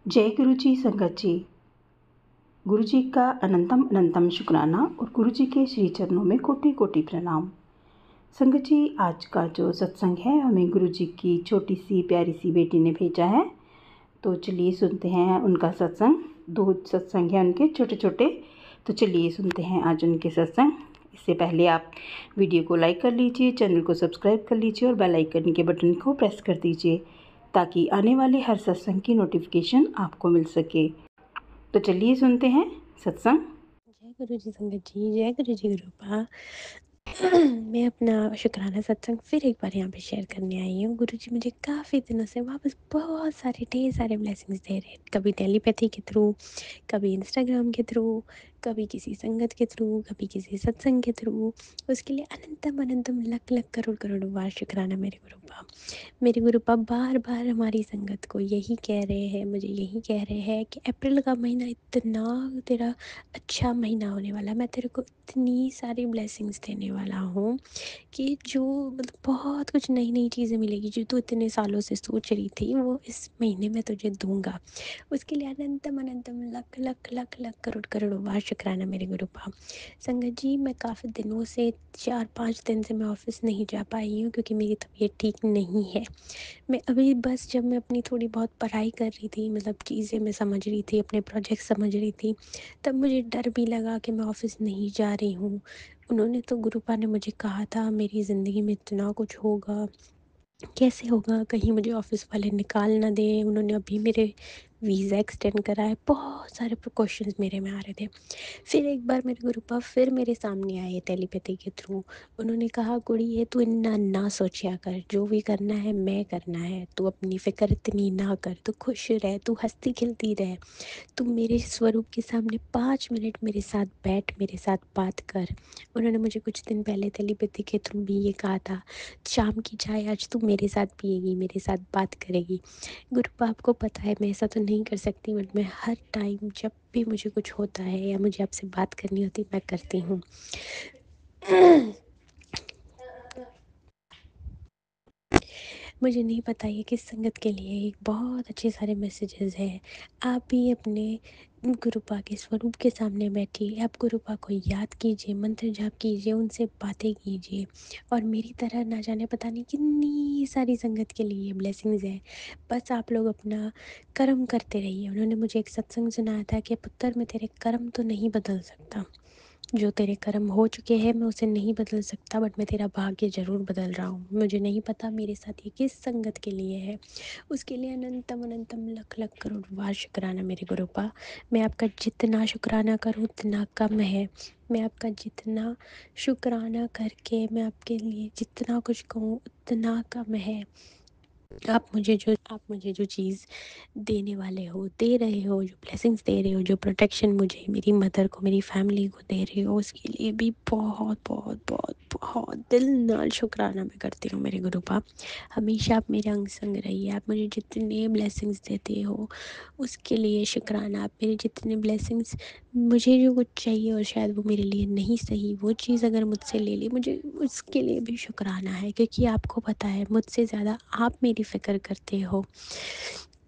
जय गुरु जी संगत जी। गुरु जी का अनंतम अनंतम शुक्राना और गुरु जी के श्री चरणों में कोटि कोटि प्रणाम। संगत जी, आज का जो सत्संग है हमें गुरु जी की छोटी सी प्यारी सी बेटी ने भेजा है, तो चलिए सुनते हैं उनका सत्संग। 2 सत्संग हैं उनके छोटे छोटे, तो चलिए सुनते हैं आज उनके सत्संग। इससे पहले आप वीडियो को लाइक कर लीजिए, चैनल को सब्सक्राइब कर लीजिए और बेल आइकन के बटन को प्रेस कर दीजिए ताकि आने वाले हर सत्संग की नोटिफिकेशन आपको मिल सके। तो चलिए सुनते हैं सत्संग। जय गुरु जी संगत जी, जय गुरु जी गुरुपा। मैं अपना शुक्राना सत्संग फिर एक बार यहाँ पे शेयर करने आई हूँ। गुरु जी मुझे काफ़ी दिनों से वापस बहुत सारे ढेर सारे ब्लेसिंग्स दे रहे हैं, कभी टेलीपैथी के थ्रू, कभी इंस्टाग्राम के थ्रू, कभी किसी संगत के थ्रू, कभी किसी सत्संग के थ्रू। उसके लिए अनंतम अनंतम लख लख करोड़ करोड़ बार शुक्राना मेरे गुरुपा। मेरे गुरुपा बार बार हमारी संगत को यही कह रहे हैं, मुझे यही कह रहे हैं कि अप्रैल का महीना इतना तेरा अच्छा महीना होने वाला, मैं तेरे को इतनी सारी ब्लेसिंग्स देने वाला हूँ कि जो मतलब बहुत कुछ नई नई चीज़ें मिलेगी जो तू इतने सालों से सोच रही थी, वो इस महीने में तुझे दूंगा। उसके लिए अनंतम अनंतम लख लख लख लख करोड़ करोड़ बार शुक्राना मेरे गुरुपा। संगत जी, मैं काफ़ी दिनों से 4-5 दिन से मैं ऑफिस नहीं जा पाई हूँ क्योंकि मेरी तबीयत ठीक नहीं है। मैं अभी बस जब मैं अपनी थोड़ी बहुत पढ़ाई कर रही थी, मतलब चीज़ें मैं समझ रही थी, अपने प्रोजेक्ट समझ रही थी, तब मुझे डर भी लगा कि मैं ऑफिस नहीं जा रही हूँ। उन्होंने तो गुरुपा ने मुझे कहा था मेरी ज़िंदगी में इतना कुछ होगा, कैसे होगा, कहीं मुझे ऑफिस वाले निकाल ना दें। उन्होंने अभी मेरे वीज़ा एक्सटेंड करा है, बहुत सारे प्रिकॉशंस मेरे में आ रहे थे। फिर एक बार मेरे गुरुपा फिर मेरे सामने आए टेलीपैथी के थ्रू। उन्होंने कहा, कुड़ी ये तू इतना ना सोचा कर, जो भी करना है मैं करना है, तू अपनी फ़िक्र इतनी ना कर, तू खुश रह, तू हंसती खिलती रह, तुम मेरे स्वरूप के सामने 5 मिनट मेरे साथ बैठ, मेरे साथ बात कर। उन्होंने मुझे कुछ दिन पहले टेलीपैथी के थ्रू भी ये कहा था, शाम की चाय आज तू मेरे साथ पिएगी, मेरे साथ बात करेगी। गुरुपा आपको पता है मैं ऐसा तो नहीं कर सकती, बट मैं हर टाइम जब भी मुझे कुछ होता है या मुझे आपसे बात करनी होती मैं करती हूँ। मुझे नहीं पता ये किस संगत के लिए एक बहुत अच्छे सारे मैसेजेस हैं। आप भी अपने गुरुपा के स्वरूप के सामने बैठिए, आप गुरुपा को याद कीजिए, मंत्र जाप कीजिए, उनसे बातें कीजिए, और मेरी तरह ना जाने पता नहीं कितनी सारी संगत के लिए ब्लेसिंग्स है। बस आप लोग अपना कर्म करते रहिए। उन्होंने मुझे एक सत्संग सुनाया था कि पुत्र, मैं तेरे कर्म तो नहीं बदल सकता, जो तेरे कर्म हो चुके हैं मैं उसे नहीं बदल सकता, बट मैं तेरा भाग्य ज़रूर बदल रहा हूँ। मुझे नहीं पता मेरे साथ ये किस संगत के लिए है, उसके लिए अनंतम अनंतम लख लख करोड़ बार शुक्राना मेरे गुरुपा। मैं आपका जितना शुक्राना करूँ उतना कम है। मैं आपका जितना शुक्राना करके मैं आपके लिए जितना कुछ कहूँ उतना कम है। आप मुझे जो चीज़ देने वाले हो, दे रहे हो, जो ब्लेसिंग्स दे रहे हो, जो प्रोटेक्शन मुझे, मेरी मदर को, मेरी फैमिली को दे रहे हो, उसके लिए भी बहुत बहुत बहुत बहुत दिल नाल शुक्राना मैं करती हूँ मेरे गुरुपा। हमेशा आप मेरे अंग संग रहिए। आप मुझे जितने ब्लेसिंग्स देते हो उसके लिए शुक्राना। आप मेरे जितने ब्लेसिंग्स, मुझे जो कुछ चाहिए और शायद वो मेरे लिए नहीं सही, वो चीज़ अगर मुझसे ले ली, मुझे उसके लिए भी शुक्राना है, क्योंकि आपको पता है मुझसे ज़्यादा आप मेरी फ़िक्र करते हो।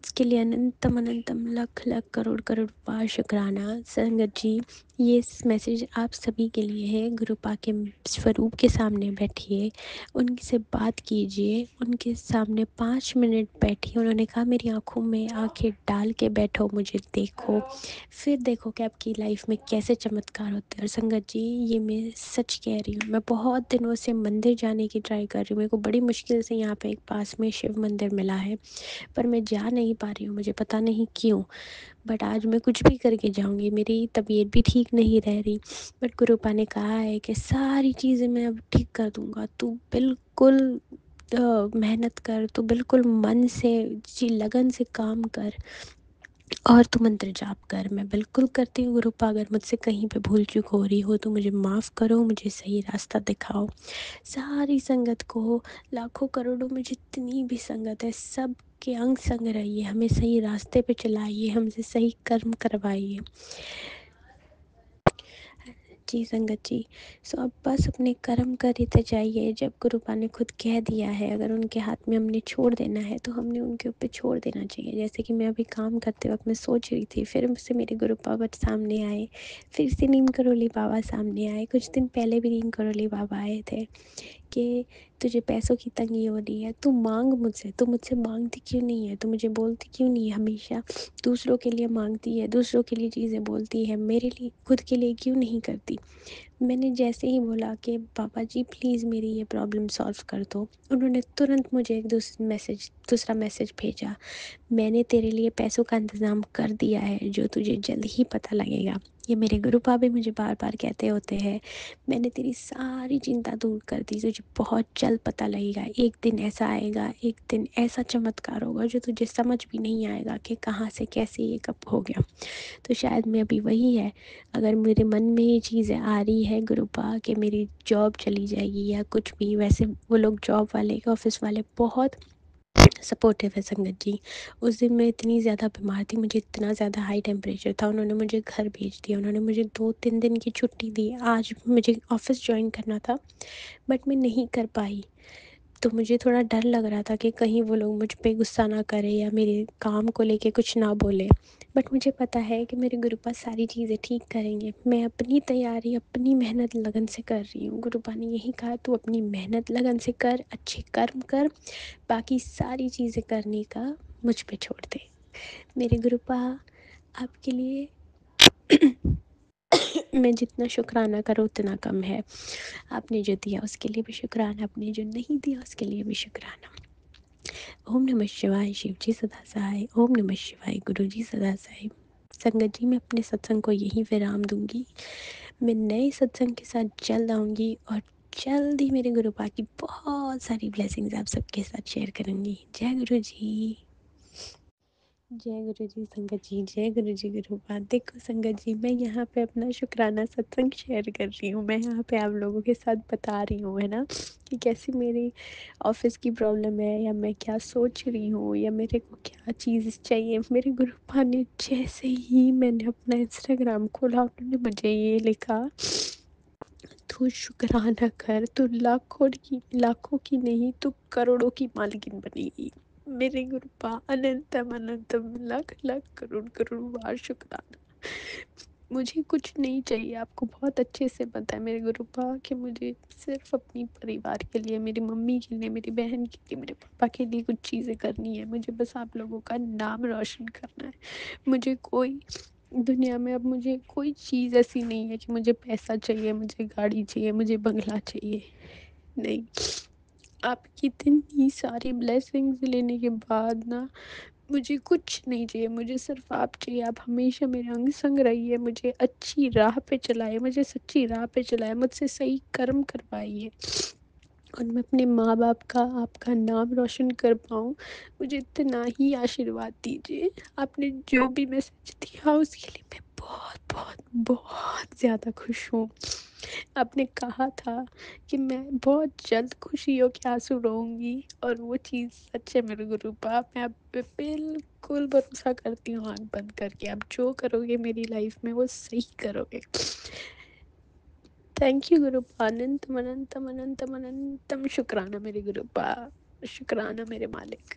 इसके लिए अनंतम अनंतम लख लख करोड़ करोड़ बार शुक्राना। संगत जी, ये मैसेज आप सभी के लिए है। गुरुपा के स्वरूप के सामने बैठिए, उनसे बात कीजिए, उनके सामने 5 मिनट बैठिए। उन्होंने कहा मेरी आंखों में आंखें डाल के बैठो, मुझे देखो, फिर देखो कि आपकी लाइफ में कैसे चमत्कार होते हैं। और संगत जी, ये मैं सच कह रही हूँ, मैं बहुत दिनों से मंदिर जाने की ट्राई कर रही हूँ। मेरे को बड़ी मुश्किल से यहाँ पे एक पास में शिव मंदिर मिला है, पर मैं जा नहीं पा रही हूँ, मुझे पता नहीं क्यों। बट आज मैं कुछ भी करके जाऊँगी, मेरी तबीयत भी ठीक नहीं रह रही, बट गुरुपा ने कहा है कि सारी चीज़ें मैं अब ठीक कर दूँगा, तू बिल्कुल मेहनत कर, तो बिल्कुल मन से जी लगन से काम कर और तू मंत्र जाप कर। मैं बिल्कुल करती हूँ गुरुपा। अगर मुझसे कहीं पे भूल चूक हो रही हो तो मुझे माफ़ करो, मुझे सही रास्ता दिखाओ। सारी संगत को, लाखों करोड़ों में जितनी भी संगत है, सब के अंग संग रहिए, हमें सही रास्ते पे चलाइए, हमसे सही कर्म करवाइए। जी संगत जी। सो अब बस अपने कर्म करते जाइए। जब गुरुपा ने खुद कह दिया है, अगर उनके हाथ में हमने छोड़ देना है तो हमने उनके ऊपर छोड़ देना चाहिए। जैसे कि मैं अभी काम करते वक्त मैं सोच रही थी, फिर से मेरे गुरुपा बट सामने आए, फिर से नीम करोली बाबा सामने आए। कुछ दिन पहले भी नीम करोली बाबा आए थे कि तुझे पैसों की तंगी हो रही है, तू मांग मुझसे, तू मुझसे मांगती क्यों नहीं है, तू मुझे बोलती क्यों नहीं है, हमेशा दूसरों के लिए मांगती है, दूसरों के लिए चीज़ें बोलती है, मेरे लिए खुद के लिए क्यों नहीं करती। मैंने जैसे ही बोला कि पापा जी प्लीज़ मेरी ये प्रॉब्लम सॉल्व कर दो, उन्होंने तुरंत मुझे एक दूसरा मैसेज भेजा, मैंने तेरे लिए पैसों का इंतज़ाम कर दिया है, जो तुझे जल्द ही पता लगेगा। ये मेरे गुरु पापा भी मुझे बार बार कहते होते हैं, मैंने तेरी सारी चिंता दूर कर दी, तुझे बहुत जल्द पता लगेगा। एक दिन ऐसा आएगा, एक दिन ऐसा चमत्कार होगा जो तुझे समझ भी नहीं आएगा कि कहाँ से कैसे ये कब हो गया। तो शायद मैं अभी वही है, अगर मेरे मन में ये चीज़ें आ रही है गुरुपा कि मेरी जॉब चली जाएगी या कुछ भी, वैसे वो लोग जॉब वाले ऑफिस वाले बहुत सपोर्टिव है संगत जी। उस दिन मैं इतनी ज़्यादा बीमार थी, मुझे इतना ज़्यादा हाई टेम्परेचर था, उन्होंने मुझे घर भेज दिया, उन्होंने मुझे 2-3 दिन की छुट्टी दी। आज मुझे ऑफिस ज्वाइन करना था बट मैं नहीं कर पाई। तो मुझे थोड़ा डर लग रहा था कि कहीं वो लोग मुझ पे गुस्सा ना करें या मेरे काम को लेके कुछ ना बोले। बट मुझे पता है कि मेरे गुरुपा सारी चीज़ें ठीक करेंगे। मैं अपनी तैयारी अपनी मेहनत लगन से कर रही हूँ। गुरुपा ने यही कहा, तू अपनी मेहनत लगन से कर, अच्छे कर्म कर, बाकी सारी चीज़ें करने का मुझ पे छोड़ दे। मेरे गुरुपा आपके लिए मैं जितना शुक्राना करूँ उतना कम है। आपने जो दिया उसके लिए भी शुक्राना, आपने जो नहीं दिया उसके लिए भी शुक्राना। ओम नमः शिवाय, शिव जी सदा सहाय। ओम नमः शिवाय, गुरु जी सदा सहाय। संगत जी, मैं अपने सत्संग को यहीं विराम दूंगी। मैं नए सत्संग के साथ जल्द आऊँगी और जल्द ही मेरे गुरुपा की बहुत सारी ब्लेसिंग्स आप सबके साथ शेयर करूँगी। जय गुरु जी। जय गुरु जी संगत जी, जय गुरु जी गुरुपा। देखो संगत जी, मैं यहाँ पे अपना शुक्राना सत्संग शेयर कर रही हूँ, मैं यहाँ पे आप लोगों के साथ बता रही हूँ, है ना, कि कैसी मेरी ऑफिस की प्रॉब्लम है या मैं क्या सोच रही हूँ या मेरे को क्या चीज़ चाहिए। मेरे गुरुपा ने जैसे ही मैंने अपना इंस्टाग्राम खोला, उन्होंने मुझे ये लिखा, तू शुक्राना कर, तू लाखों की नहीं, तू करोड़ों की मालकिन बनेगी। मेरे गुरुपा अनंतम अनंतम लाख लाख करोड़ करोड़ बार शुक्राना। मुझे कुछ नहीं चाहिए, आपको बहुत अच्छे से पता है मेरे गुरुपा कि मुझे सिर्फ अपनी परिवार के लिए, मेरी मम्मी के लिए, मेरी बहन के लिए, मेरे पापा के लिए कुछ चीज़ें करनी है। मुझे बस आप लोगों का नाम रोशन करना है। मुझे कोई दुनिया में अब मुझे कोई चीज़ ऐसी नहीं है कि मुझे पैसा चाहिए, मुझे गाड़ी चाहिए, मुझे बंगला चाहिए। नहीं, आपकी इतनी सारी ब्लेसिंग्स लेने के बाद ना मुझे कुछ नहीं चाहिए। मुझे सिर्फ आप चाहिए। आप हमेशा मेरे अंग संग रहिए, मुझे अच्छी राह पे चलाइए, मुझे सच्ची राह पे चलाइए, मुझसे सही कर्म करवाइए और मैं अपने माँ बाप का, आपका नाम रोशन कर पाऊँ। मुझे इतना ही आशीर्वाद दीजिए। आपने जो भी मैसेज दिया उसके लिए मैं बहुत बहुत बहुत ज़्यादा खुश हूँ। आपने कहा था कि मैं बहुत जल्द खुशियों के आंसू रोऊंगी और वो चीज़ सच है मेरे गुरुपा। मैं आप पे बिल्कुल भरोसा करती हूँ आँख बंद करके। आप जो करोगे मेरी लाइफ में वो सही करोगे। थैंक यू गुरुपा, अनंतम अनंतम अनंतम अनंतम शुक्राना मेरे गुरुपा, शुक्राना मेरे मालिक।